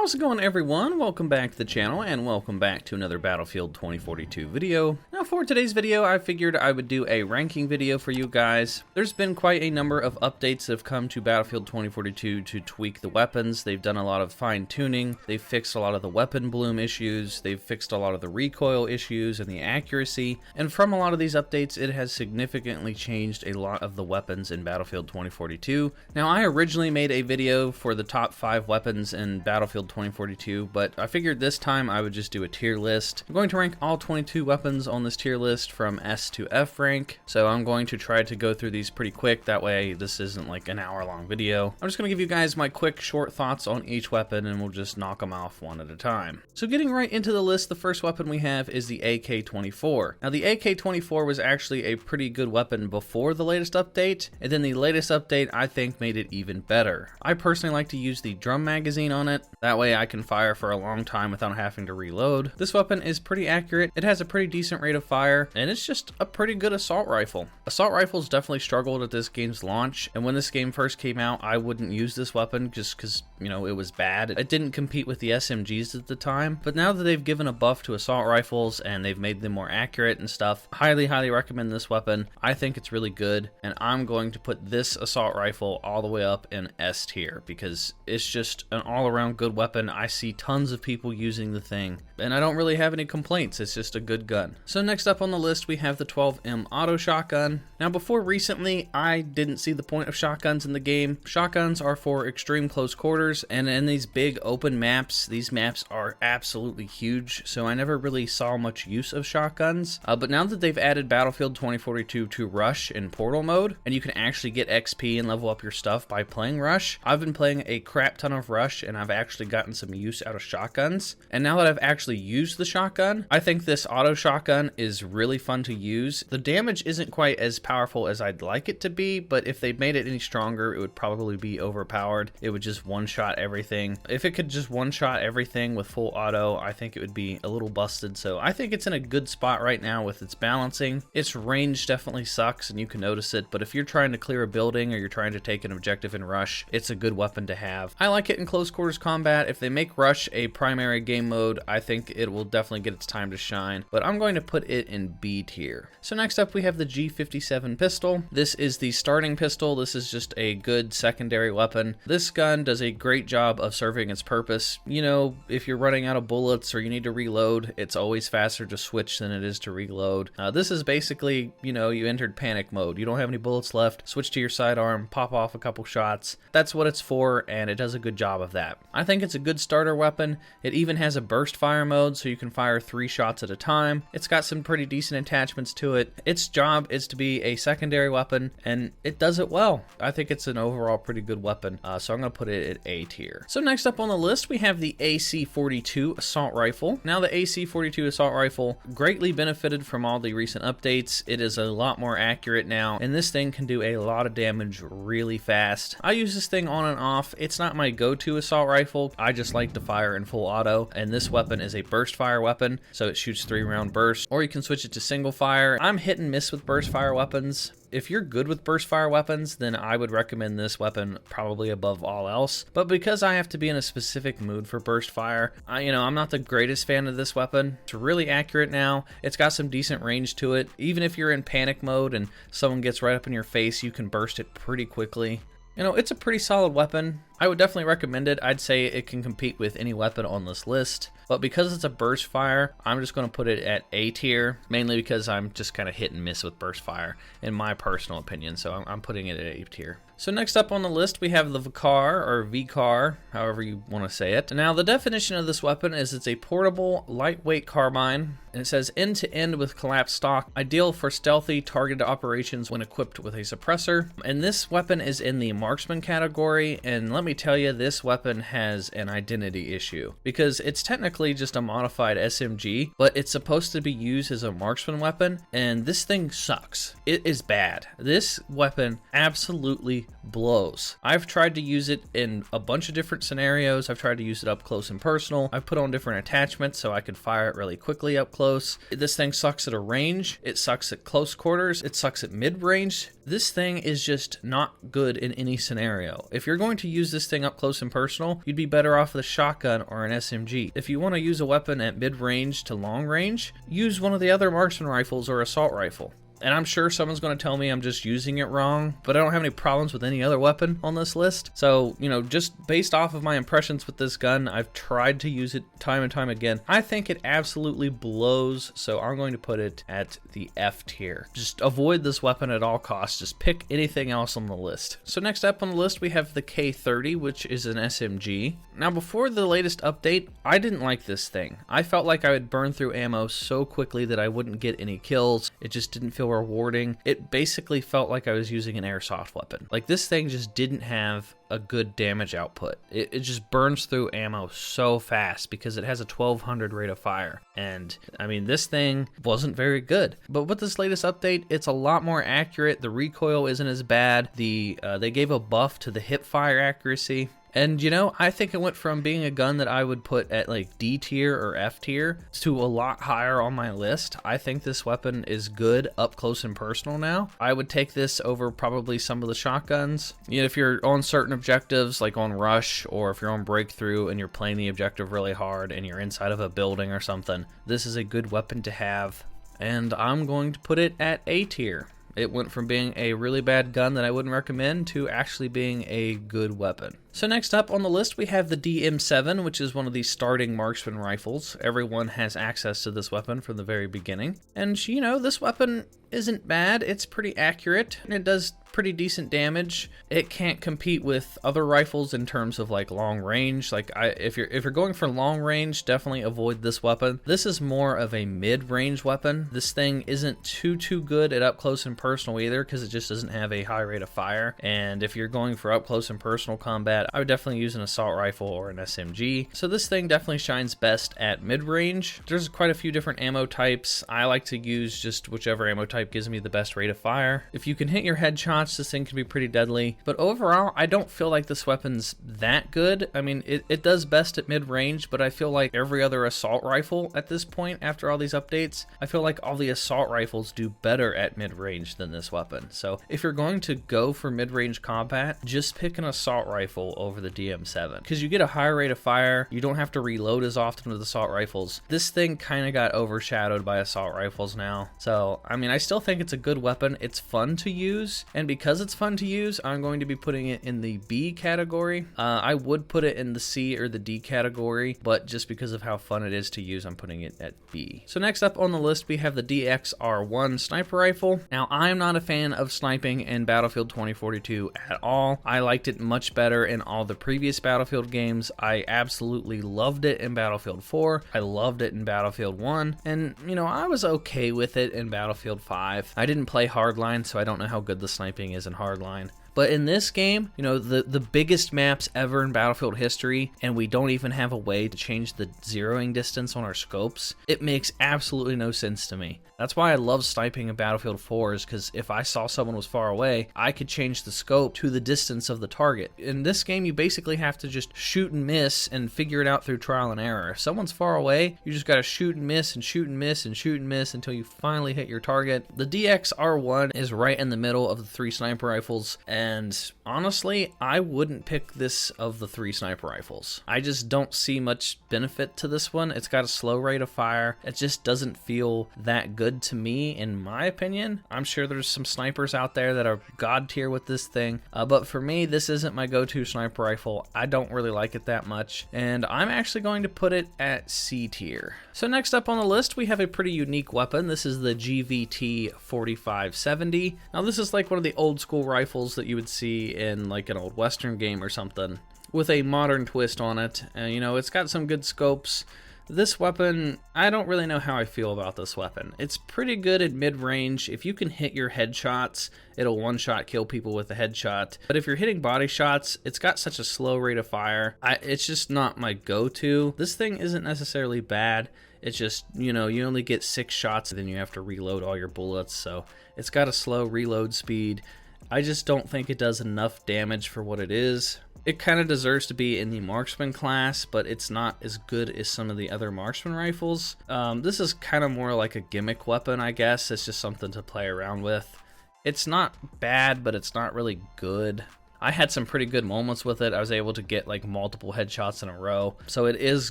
How's it going, everyone? Welcome back to the channel and welcome back to another Battlefield 2042 video. Now for today's video, I figured I would do a ranking video for you guys. There's been quite a number of updates that have come to Battlefield 2042 to tweak the weapons. They've done a lot of fine tuning. They've fixed a lot of the weapon bloom issues. They've fixed a lot of the recoil issues and the accuracy. And from a lot of these updates, it has significantly changed a lot of the weapons in Battlefield 2042. Now I originally made a video for the top 5 weapons in Battlefield 2042, but I figured this time I would just do a tier list. I'm going to rank all 22 weapons on this tier list from S to F rank, so I'm going to try to go through these pretty quick, that way this isn't like an hour-long video. I'm just going to give you guys my quick, short thoughts on each weapon, and we'll just knock them off one at a time. So getting right into the list, the first weapon we have is the AK-24. Now the AK-24 was actually a pretty good weapon before the latest update, and then the latest update I think made it even better. I personally like to use the drum magazine on it. That way I can fire for a long time without having to reload. This weapon is pretty accurate, it has a pretty decent rate of fire, and it's just a pretty good assault rifle. Assault rifles definitely struggled at this game's launch, and when this game first came out, I wouldn't use this weapon just because, you know, it was bad. It didn't compete with the SMGs at the time, but now that they've given a buff to assault rifles and they've made them more accurate and stuff, highly recommend this weapon. I think it's really good, and I'm going to put this assault rifle all the way up in S tier because it's just an all-around good weapon. I see tons of people using the thing, and I don't really have any complaints. It's just a good gun. So next up on the list, we have the 12M auto shotgun. Now before recently, I didn't see the point of shotguns in the game. Shotguns are for extreme close quarters, and in these big open maps, these maps are absolutely huge, so I never really saw much use of shotguns. But now that they've added Battlefield 2042 to Rush in Portal mode, and you can actually get XP and level up your stuff by playing Rush, I've been playing a crap ton of Rush, and I've actually gotten some use out of shotguns. And now that I've actually used the shotgun, I think this auto shotgun is really fun to use. The damage isn't quite as powerful as I'd like it to be, but if they made it any stronger, it would probably be overpowered. It would just one-shot everything. If it could just one-shot everything with full auto, I think it would be a little busted. So I think it's in a good spot right now with its balancing. Its range definitely sucks, and you can notice it, but if you're trying to clear a building or you're trying to take an objective in Rush, it's a good weapon to have. I like it in close quarters combat. If they make Rush a primary game mode, I think it will definitely get its time to shine, but I'm going to put it in B tier. So next up we have the G57 pistol. This is the starting pistol. This is just a good secondary weapon. This gun does a great job of serving its purpose. You know, if you're running out of bullets or you need to reload, it's always faster to switch than it is to reload. This is basically, you know, you entered panic mode. You don't have any bullets left, switch to your sidearm, pop off a couple shots. That's what it's for, and it does a good job of that. I think it's a good starter weapon. It even has a burst fire mode, so you can fire 3 shots at a time. It's got some pretty decent attachments to it. Its job is to be a secondary weapon, and it does it well. I think it's an overall pretty good weapon, so I'm going to put it at A tier. So next up on the list, we have the AC-42 assault rifle. Now the AC-42 assault rifle greatly benefited from all the recent updates. It is a lot more accurate now, and this thing can do a lot of damage really fast. I use this thing on and off. It's not my go-to assault rifle. I just like to fire in full auto, and this weapon is a burst fire weapon, so it shoots 3-round bursts, or you can switch it to single fire. I'm hit and miss with burst fire weapons. If you're good with burst fire weapons, then I would recommend this weapon probably above all else. But because I have to be in a specific mood for burst fire, I'm not the greatest fan of this weapon. It's really accurate now. It's got some decent range to it. Even if you're in panic mode and someone gets right up in your face, you can burst it pretty quickly. You know, it's a pretty solid weapon. I would definitely recommend it. I'd say it can compete with any weapon on this list, but because it's a burst fire, I'm just going to put it at A tier, mainly because I'm just kind of hit and miss with burst fire, in my personal opinion, so I'm putting it at A tier. So next up on the list, we have the VCAR, or VCAR, however you want to say it. Now, the definition of this weapon is it's a portable, lightweight carbine, and it says end-to-end with collapsed stock, ideal for stealthy, targeted operations when equipped with a suppressor. And this weapon is in the marksman category, and let me tell you, this weapon has an identity issue, because it's technically just a modified SMG, but it's supposed to be used as a marksman weapon, and this thing sucks. It is bad. This weapon absolutely blows. I've tried to use it in a bunch of different scenarios. I've tried to use it up close and personal. I've put on different attachments so I could fire it really quickly up close. This thing sucks at a range. It sucks at close quarters. It sucks at mid-range. This thing is just not good in any scenario. If you're going to use this thing up close and personal, you'd be better off with a shotgun or an SMG. If you want to use a weapon at mid-range to long range, use one of the other marksman rifles or assault rifle. And I'm sure someone's going to tell me I'm just using it wrong, but I don't have any problems with any other weapon on this list. So, you know, just based off of my impressions with this gun, I've tried to use it time and time again. I think it absolutely blows, so I'm going to put it at the F tier. Just avoid this weapon at all costs. Just pick anything else on the list. So next up on the list, we have the K30, which is an SMG. Now, before the latest update, I didn't like this thing. I felt like I would burn through ammo so quickly that I wouldn't get any kills. It just didn't feel rewarding. It basically felt like I was using an airsoft weapon. Like, this thing just didn't have a good damage output. It just burns through ammo so fast because it has a 1200 rate of fire. And I mean, this thing wasn't very good. But with this latest update, it's a lot more accurate. The recoil isn't as bad. They gave a buff to the hip fire accuracy. And, you know, I think it went from being a gun that I would put at like D tier or F tier to a lot higher on my list. I think this weapon is good up close and personal now. I would take this over probably some of the shotguns. You know, if you're on certain objectives like on Rush, or if you're on Breakthrough and you're playing the objective really hard and you're inside of a building or something, this is a good weapon to have. And I'm going to put it at A tier. It went from being a really bad gun that I wouldn't recommend to actually being a good weapon. So next up on the list, we have the DM7, which is one of the starting marksman rifles. Everyone has access to this weapon from the very beginning. And, you know, this weapon isn't bad. It's pretty accurate, and it does pretty decent damage. It can't compete with other rifles in terms of like long range. Like, if you're going for long range, definitely avoid this weapon. This is more of a mid-range weapon. This thing isn't too good at up close and personal either, because it just doesn't have a high rate of fire. And if you're going for up close and personal combat, I would definitely use an assault rifle or an SMG. So this thing definitely shines best at mid-range. There's quite a few different ammo types. I like to use just whichever ammo type gives me the best rate of fire. If you can hit your headshots, this thing can be pretty deadly. But overall, I don't feel like this weapon's that good. I mean, it does best at mid-range, but I feel like every other assault rifle at this point, after all these updates, I feel like all the assault rifles do better at mid-range than this weapon. So if you're going to go for mid-range combat, just pick an assault rifle over the DM7, because you get a higher rate of fire. You don't have to reload as often with assault rifles. This thing kind of got overshadowed by assault rifles now. So, I mean, I still think it's a good weapon. It's fun to use, and because it's fun to use, I'm going to be putting it in the B category. I would put it in the C or the D category, but just because of how fun it is to use, I'm putting it at B. So next up on the list, we have the DXR1 sniper rifle. Now, I'm not a fan of sniping in Battlefield 2042 at all. I liked it much better in all the previous Battlefield games. I absolutely loved it in Battlefield 4. I loved it in Battlefield 1. And, you know, I was okay with it in Battlefield 5. I didn't play Hardline, so I don't know how good the sniping is in Hardline. But in this game, you know, the biggest maps ever in Battlefield history, and we don't even have a way to change the zeroing distance on our scopes, it makes absolutely no sense to me. That's why I love sniping in Battlefield 4, is because if I saw someone was far away, I could change the scope to the distance of the target. In this game, you basically have to just shoot and miss and figure it out through trial and error. If someone's far away, you just gotta shoot and miss and shoot and miss and shoot and miss until you finally hit your target. The DXR1 is right in the middle of the three sniper rifles, and honestly, I wouldn't pick this of the three sniper rifles. I just don't see much benefit to this one. It's got a slow rate of fire. It just doesn't feel that good to me, in my opinion. I'm sure there's some snipers out there that are god tier with this thing, but for me, this isn't my go-to sniper rifle. I don't really like it that much, and I'm actually going to put it at C tier. So next up on the list, we have a pretty unique weapon. This is the GVT 4570. Now, this is like one of the old school rifles that you would see in like an old Western game or something, with a modern twist on it. You know, it's got some good scopes. This weapon, I don't really know how I feel about this weapon. It's pretty good at mid-range. If you can hit your headshots, it'll one-shot kill people with a headshot. But if you're hitting body shots, it's got such a slow rate of fire. It's just not my go-to. This thing isn't necessarily bad. It's just, you know, you only get 6 shots, and then you have to reload all your bullets. So it's got a slow reload speed. I just don't think it does enough damage for what it is. It kind of deserves to be in the marksman class, but it's not as good as some of the other marksman rifles. This is kind of more like a gimmick weapon, I guess. It's just something to play around with. It's not bad, but it's not really good. I had some pretty good moments with it. I was able to get like multiple headshots in a row. So it is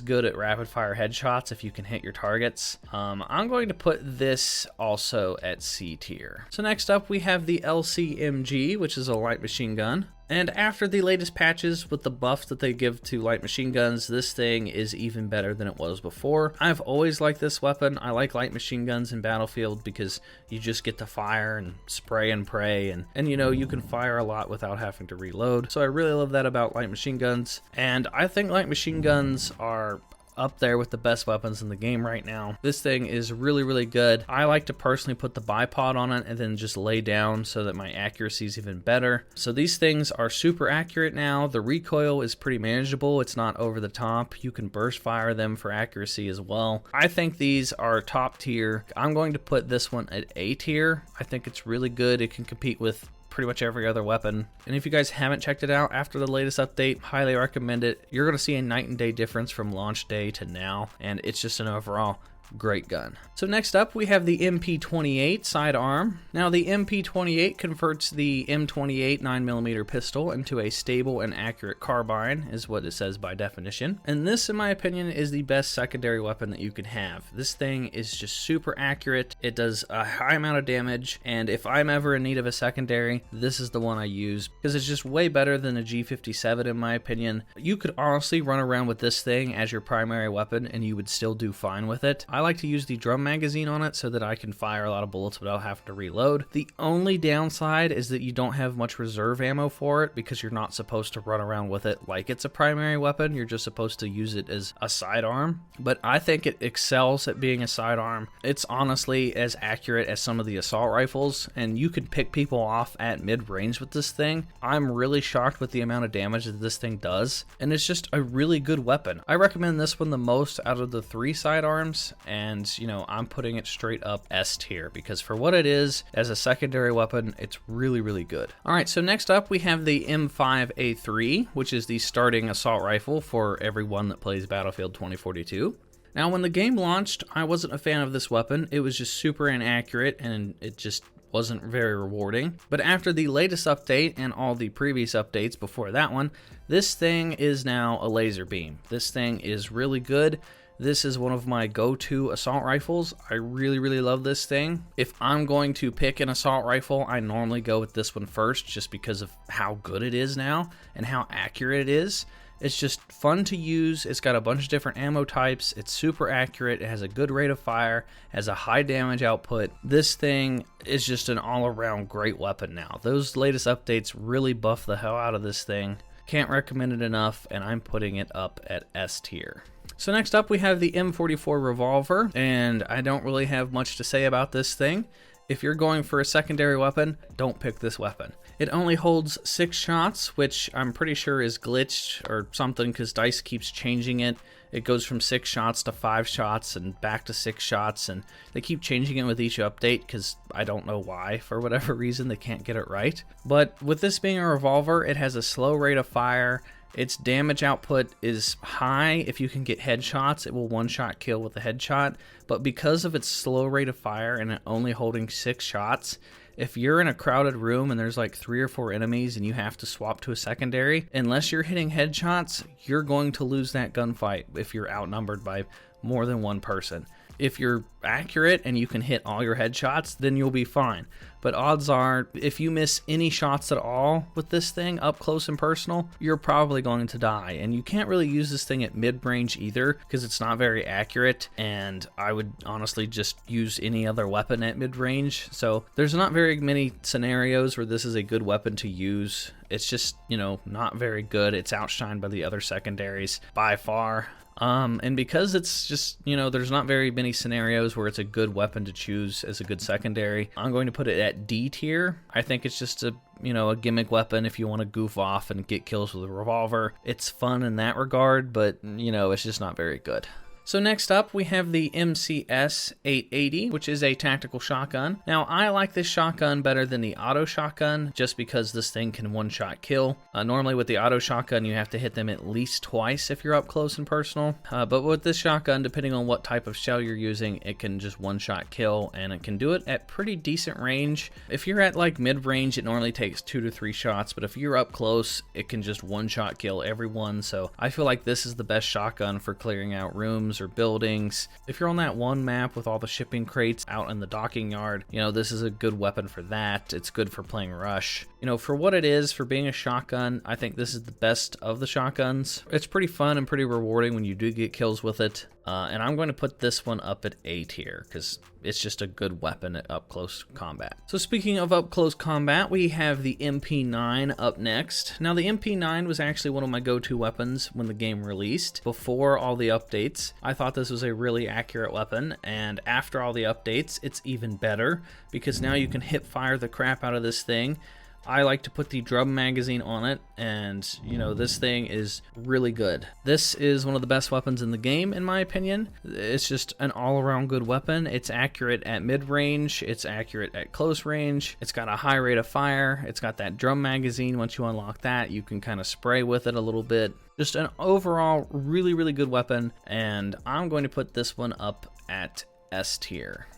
good at rapid fire headshots if you can hit your targets. I'm going to put this also at C tier. So next up we have the LCMG, which is a light machine gun. And after the latest patches with the buffs that they give to light machine guns, this thing is even better than it was before. I've always liked this weapon. I like light machine guns in Battlefield because you just get to fire and spray and pray, and you know, you can fire a lot without having to reload. So I really love that about light machine guns. And I think light machine guns are up there with the best weapons in the game right now. This thing is really, really good. I like to personally put the bipod on it and then just lay down so that my accuracy is even better. So these things are super accurate now. The recoil is pretty manageable. It's not over the top. You can burst fire them for accuracy as well. I think these are top tier. I'm going to put this one at A tier. I think it's really good. It can compete with pretty much every other weapon. And if you guys haven't checked it out after the latest update, highly recommend it. You're going to see a night and day difference from launch day to now, and it's just an overall great gun. So next up we have the MP28 sidearm. Now the MP28 converts the M28 9mm pistol into a stable and accurate carbine, is what it says by definition. And this, in my opinion, is the best secondary weapon that you can have. This thing is just super accurate. It does a high amount of damage, and if I'm ever in need of a secondary, this is the one I use because it's just way better than a G57 in my opinion. You could honestly run around with this thing as your primary weapon and you would still do fine with it. I like to use the drum magazine on it so that I can fire a lot of bullets without having to reload. The only downside is that you don't have much reserve ammo for it because you're not supposed to run around with it like it's a primary weapon. You're just supposed to use it as a sidearm. But I think it excels at being a sidearm. It's honestly as accurate as some of the assault rifles, and you can pick people off at mid-range with this thing. I'm really shocked with the amount of damage that this thing does, and it's just a really good weapon. I recommend this one the most out of the 3 sidearms, and you know, I'm putting it straight up S tier because for what it is as a secondary weapon, it's really, really good. All right, so next up we have the M5A3, which is the starting assault rifle for everyone that plays Battlefield 2042. Now, when the game launched, I wasn't a fan of this weapon. It was just super inaccurate and it just wasn't very rewarding. But after the latest update and all the previous updates before that one, this thing is now a laser beam. This thing is really good. This is one of my go-to assault rifles. I really, really love this thing. If I'm going to pick an assault rifle, I normally go with this one first just because of how good it is now and how accurate it is. It's just fun to use. It's got a bunch of different ammo types. It's super accurate. It has a good rate of fire, has a high damage output. This thing is just an all-around great weapon now. Those latest updates really buff the hell out of this thing. Can't recommend it enough, and I'm putting it up at S tier. So next up we have the M44 revolver, and I don't really have much to say about this thing. If you're going for a secondary weapon, don't pick this weapon. It only holds 6 shots, which I'm pretty sure is glitched or something because DICE keeps changing it. It goes from 6 shots to 5 shots and back to 6 shots, and they keep changing it with each update because I don't know why. For whatever reason, they can't get it right. But with this being a revolver, it has a slow rate of fire. Its damage output is high. If you can get headshots, it will one-shot kill with a headshot. But because of its slow rate of fire and it only holding 6 shots, if you're in a crowded room and there's like 3 or 4 enemies and you have to swap to a secondary, unless you're hitting headshots, you're going to lose that gunfight if you're outnumbered by more than one person. If you're accurate and you can hit all your headshots, then you'll be fine. But odds are, if you miss any shots at all with this thing up close and personal, you're probably going to die. And you can't really use this thing at mid-range either because it's not very accurate. And I would honestly just use any other weapon at mid-range. So there's not very many scenarios where this is a good weapon to use. It's just, you know, not very good. It's outshined by the other secondaries by far. And because it's just, you know, there's not very many scenarios where it's a good weapon to choose as a good secondary, I'm going to put it at D tier. I think it's just a, you know, a gimmick weapon if you want to goof off and get kills with a revolver. It's fun in that regard, but, you know, it's just not very good. So next up, we have the MCS 880, which is a tactical shotgun. Now, I like this shotgun better than the auto shotgun, just because this thing can one-shot kill. Normally with the auto shotgun, you have to hit them at least twice if you're up close and personal. But with this shotgun, depending on what type of shell you're using, it can just one-shot kill, and it can do it at pretty decent range. If you're at like mid-range, it normally takes 2 to 3 shots, but if you're up close, it can just one-shot kill everyone. So I feel like this is the best shotgun for clearing out rooms or buildings. If you're on that one map with all the shipping crates out in the docking yard, you know, this is a good weapon for that. It's good for playing rush. You know, for what it is, for being a shotgun, I think this is the best of the shotguns. It's pretty fun and pretty rewarding when you do get kills with it. And I'm going to put this one up at A tier because it's just a good weapon at up close combat. So speaking of up close combat, we have the MP9 up next. Now the MP9 was actually one of my go-to weapons when the game released. Before all the updates, I thought this was a really accurate weapon, and after all the updates, it's even better because now you can hip fire the crap out of this thing. I like to put the drum magazine on it, and you know, this thing is really good. This is one of the best weapons in the game, in my opinion. It's just an all-around good weapon. It's accurate at mid-range, it's accurate at close range, it's got a high rate of fire, it's got that drum magazine. Once you unlock that, you can kind of spray with it a little bit. Just an overall really, really good weapon, and I'm going to put this one up at S tier.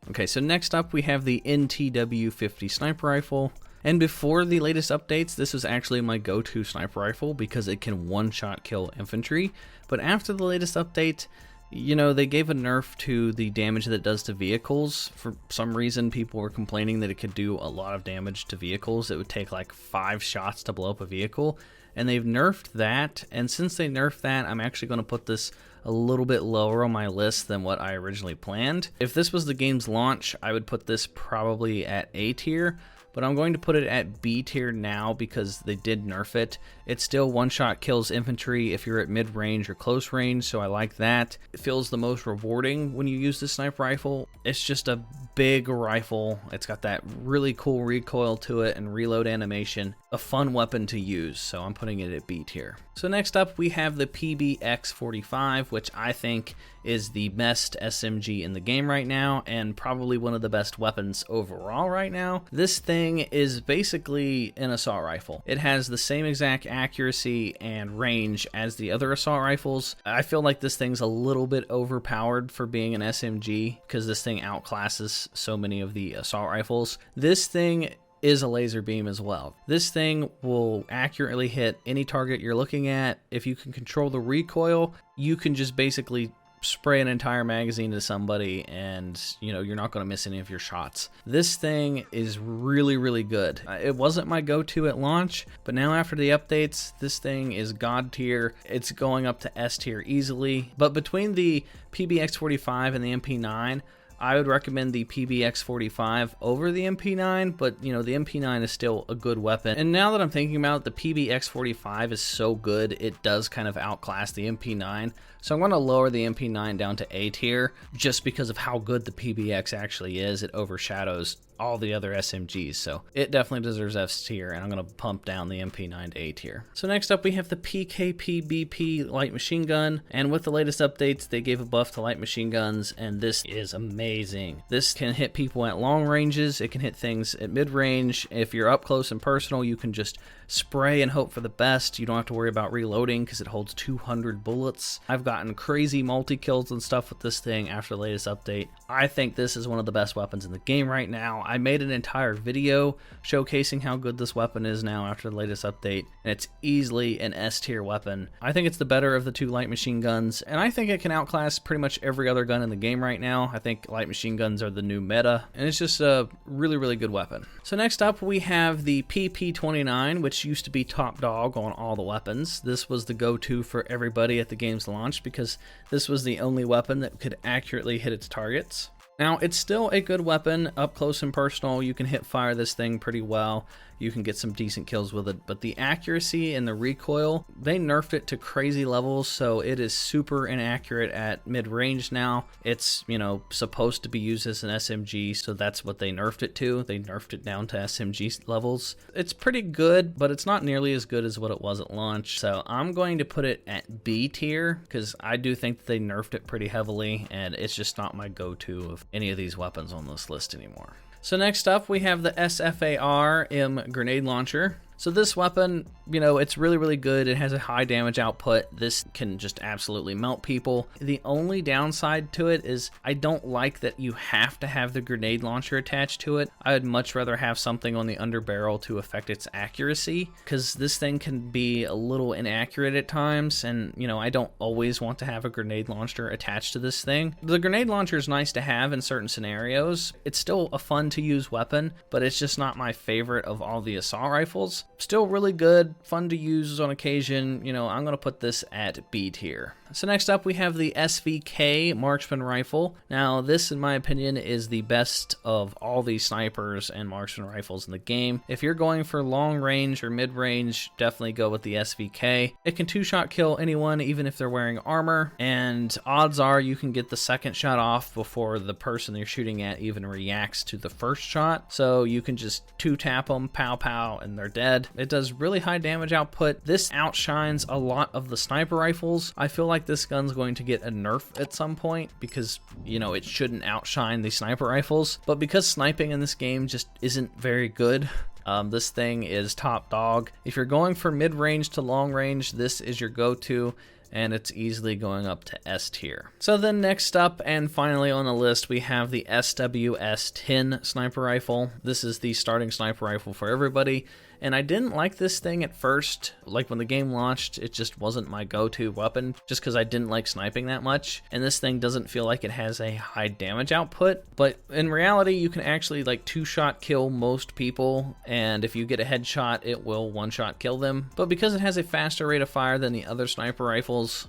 Okay, so next up we have the NTW50 sniper rifle. And before the latest updates, this was actually my go-to sniper rifle because it can one-shot kill infantry. But after the latest update, you know, they gave a nerf to the damage that it does to vehicles. For some reason, people were complaining that it could do a lot of damage to vehicles. It would take like 5 shots to blow up a vehicle. And they've nerfed that. And since they nerfed that, I'm actually going to put this a little bit lower on my list than what I originally planned. If this was the game's launch, I would put this probably at A tier. But I'm going to put it at B tier now because they did nerf it. It still one-shot kills infantry if you're at mid-range or close range, so I like that. It feels the most rewarding when you use the sniper rifle. It's just a big rifle. It's got that really cool recoil to it and reload animation. A fun weapon to use, so I'm putting it at B tier. So next up we have the PBX45, which I think is the best SMG in the game right now and probably one of the best weapons overall right now. This thing is basically an assault rifle. It has the same exact accuracy and range as the other assault rifles. I feel like this thing's a little bit overpowered for being an SMG because this thing outclasses so many of the assault rifles. This thing is a laser beam as well. This thing will accurately hit any target you're looking at. If you can control the recoil, you can just basically spray an entire magazine to somebody and you know, you're not going to miss any of your shots. This thing is really, really good. It wasn't my go-to at launch, but now after the updates, this thing is God tier. It's going up to S tier easily. But between the PBX45 and the MP9, I would recommend the PBX45 over the MP9, but you know, the MP9 is still a good weapon. And now that I'm thinking about it, the PBX45 is so good, it does kind of outclass the MP9. So I'm going to lower the MP9 down to A tier just because of how good the PBX actually is. It overshadows all the other SMGs, so it definitely deserves S tier, and I'm going to pump down the MP9 to A tier. So next up we have the PKP-BP light machine gun, and with the latest updates they gave a buff to light machine guns, and this is amazing. This can hit people at long ranges, it can hit things at mid-range. If you're up close and personal, you can just spray and hope for the best. You don't have to worry about reloading because it holds 200 bullets. I've gotten crazy multi-kills and stuff with this thing after the latest update. I think this is one of the best weapons in the game right now. I made an entire video showcasing how good this weapon is now after the latest update, and it's easily an S tier weapon. I think it's the better of the two light machine guns, and I think it can outclass pretty much every other gun in the game right now. I think light machine guns are the new meta, and it's just a really, really good weapon. So next up we have the PP29, which used to be top dog on all the weapons. This was the go-to for everybody at the game's launch because this was the only weapon that could accurately hit its targets. Now, it's still a good weapon up close and personal. You can hit fire this thing pretty well. You can get some decent kills with it, but the accuracy and the recoil, they nerfed it to crazy levels, so it is super inaccurate at mid-range now. It's, you know, supposed to be used as an SMG, so that's what they nerfed it to. They nerfed it down to SMG levels. It's pretty good, but it's not nearly as good as what it was at launch, so I'm going to put it at B tier, because I do think that they nerfed it pretty heavily, and it's just not my go-to of any of these weapons on this list anymore. So next up, we have the SFAR-M grenade launcher. So this weapon, you know, it's really, really good. It has a high damage output. This can just absolutely melt people. The only downside to it is I don't like that you have to have the grenade launcher attached to it. I would much rather have something on the underbarrel to affect its accuracy, because this thing can be a little inaccurate at times, and, you know, I don't always want to have a grenade launcher attached to this thing. The grenade launcher is nice to have in certain scenarios. It's still a fun to use weapon, but it's just not my favorite of all the assault rifles. Still really good, fun to use on occasion. You know, I'm going to put this at B tier. So next up, we have the SVK marksman rifle. Now, this, in my opinion, is the best of all these snipers and marksman rifles in the game. If you're going for long range or mid range, definitely go with the SVK. It can two-shot kill anyone, even if they're wearing armor, and odds are you can get the second shot off before the person you're shooting at even reacts to the first shot. So you can just two-tap them, pow pow, and they're dead. It does really high damage output. This outshines a lot of the sniper rifles. I feel like this gun's going to get a nerf at some point because, you know, it shouldn't outshine the sniper rifles. But because sniping in this game just isn't very good, this thing is top dog. If you're going for mid-range to long range, this is your go-to, and it's easily going up to S tier. So then next up and finally on the list, we have the SWS-10 sniper rifle. This is the starting sniper rifle for everybody. And I didn't like this thing at first. Like when the game launched, it just wasn't my go-to weapon just because I didn't like sniping that much. And this thing doesn't feel like it has a high damage output. But in reality, you can actually like two-shot kill most people. And if you get a headshot, it will one-shot kill them. But because it has a faster rate of fire than the other sniper rifles,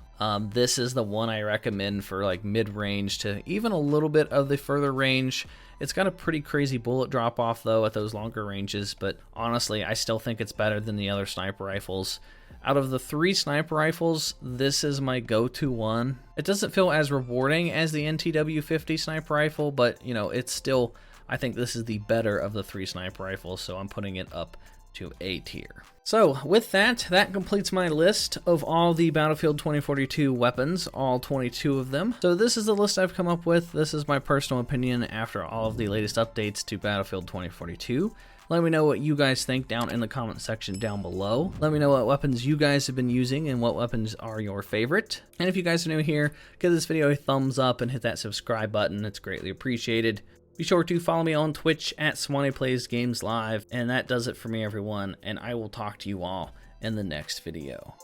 this is the one I recommend for like mid-range to even a little bit of the further range. It's got a pretty crazy bullet drop off though at those longer ranges, but honestly, I still think it's better than the other sniper rifles. Out of the 3 sniper rifles, this is my go-to one. It doesn't feel as rewarding as the NTW-50 sniper rifle, but you know, it's still, I think this is the better of the 3 sniper rifles, so I'm putting it up to A tier. So with that completes my list of all the Battlefield 2042 weapons, all 22 of them. So this is the list I've come up with. This is my personal opinion after all of the latest updates to Battlefield 2042. Let me know what you guys think down in the comment section down below. Let me know what weapons you guys have been using and what weapons are your favorite. And if you guys are new here, give this video a thumbs up and hit that subscribe button. It's greatly appreciated. Be sure to follow me on Twitch at SwannyPlaysGamesLive, and that does it for me, everyone, and I will talk to you all in the next video.